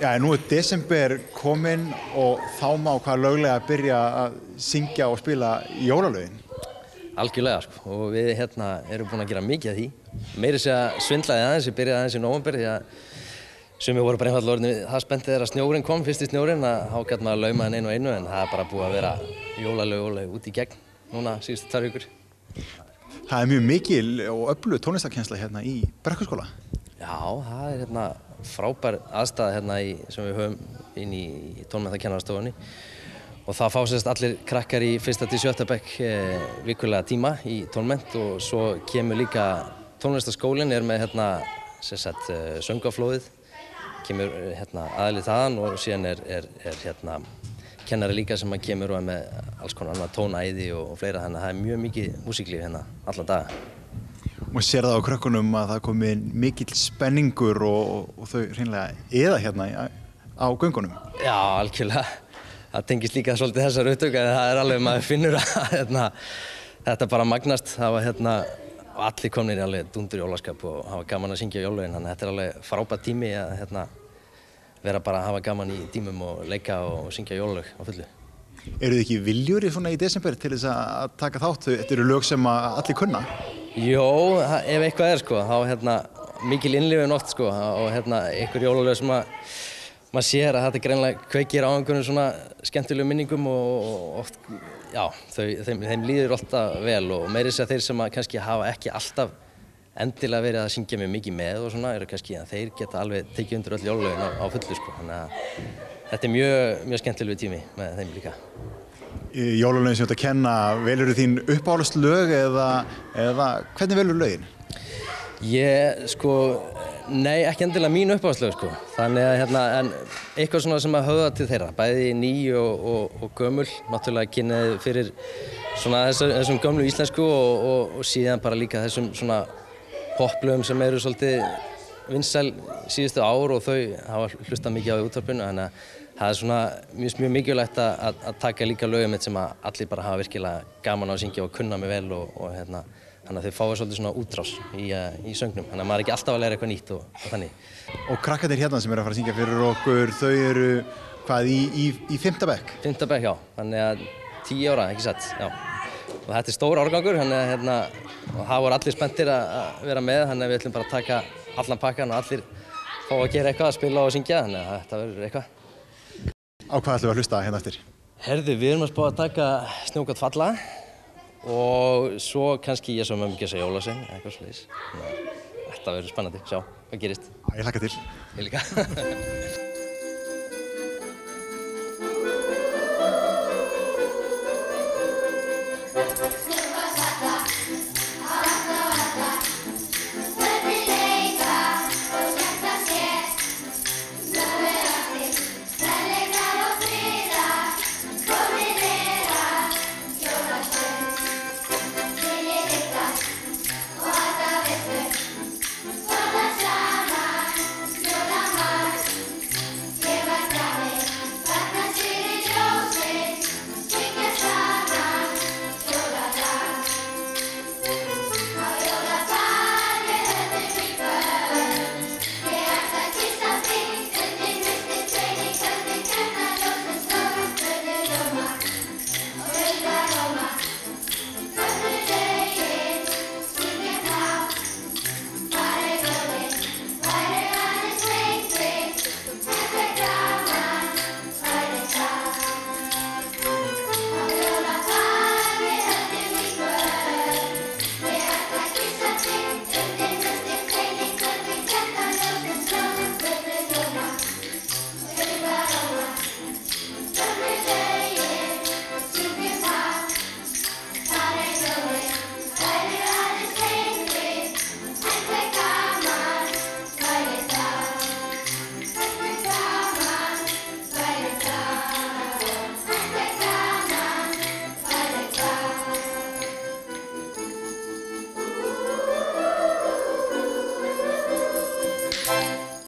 Já, nú desember kominn og þá má hvað löglega byrja að syngja og spila jólalögin. Algjörlega, sko. Og við erum búin að gera mikið af því. Meira segja svindlaði aðeins, ég byrjaði aðeins í nóvember því að sumir voru bara einfaldlega orðnir það spenntir þegar snjórinn kom, fyrsti snjórinn, að þá gat maður lauma hann einu og einu, en það er bara búið að vera jólalög út í gegn núna síðustu 2 vikur. Það er mjög mikil og öflug tónlistarkennsla hérna í Brekkuskóla. Já, það er frábær aðstæða sem við höfum inn í tónmenntakennarastofunni og það fá sérst allir krakkar í 1. til 7. bekk vikulega tíma í tónmennt og svo kemur líka tónlistarskólinn með söngaflóðið, kemur aðili þaðan og síðan er kennari líka sem kemur og er með alls konar annað tónæði og fleira, þannig að það er mjög mikið músíklíf alla daga. Og sér það á krökkunum að það komi mikill spenningur og þau hreinlega eða á göngunum. Já, algjörlega. Það tengist líka svolítið þessar upptök, en það er alveg maður finnur að þetta bara magnast. Það var og allir komnir í alveg dúndur jólaskap og hafa gaman að syngja jólögin, þannig að þetta er alveg frábær tími að vera bara að hafa gaman í tímum og leika og syngja jólalög á fullu. Eru þið ekki viljúri í desember til þess að taka þátt? Þetta eru lög sem allir kunna? Jó, ef eitthvað er þá mikil innlifun oft og einhver jólalög sem maður sér að þetta greinlega kveikir á einhverjum svona skemmtilegum minningum og oft, já, þeim líður alltaf vel og meira þess að þeir sem kannski hafa ekki alltaf endilega verið að syngja mjög mikið með og svona eru kannski að þeir geta alveg tekið undir öll jólalögin á fullu þannig að þetta er mjög skemmtilegu tími með þeim líka. Jólalögin sem þú ert að kenna, velurðu þín uppáhaldslög eða hvernig velurðu lögin? Nei, ekki endilega mín uppáhaldslög Þannig að en eitthvað svona sem að höfða til þeirra, bæði ný og gömul, náttúrulega kynnið fyrir svona þessum gömlu íslensku og síðan bara líka þessum svona poplögum sem eru svolítið vinsæl síðustu ár og þau hafa hlustað mikið á í útvarpinu, þannig að það er svona mjög mikilvægt að taka líka lögum sem að allir bara hafa virkilega gaman á að syngja og kunna mig vel og þannig að þau fáið svolítið svona útrás í söngnum, þannig að maður er ekki alltaf að læra eitthvað nýtt og þannig. Og krakkarnir sem eru að fara að syngja fyrir okkur, þau eru hvað í 5. bekk? 5. bekk, já, þannig að 10 ára, ekki satt, já. Og þetta er stór árgangur, þannig að og það voru allir spenntir að vera með, þannig að við ætlum bara að taka allan pakkan og allir fá að gera eitthvað, að spila og syngja, þannig að þetta verður eitthvað. Á hvað ætlum við að hlusta hérna eftir? Herðu, við erum að spá að taka Snjókorn falla og svo kannski Ég sá mömmu gessa jólasvein, eitthvað svoleiðis. Þetta verður spennandi, sjá hvað gerist. Ég hlakka til. Ég líka.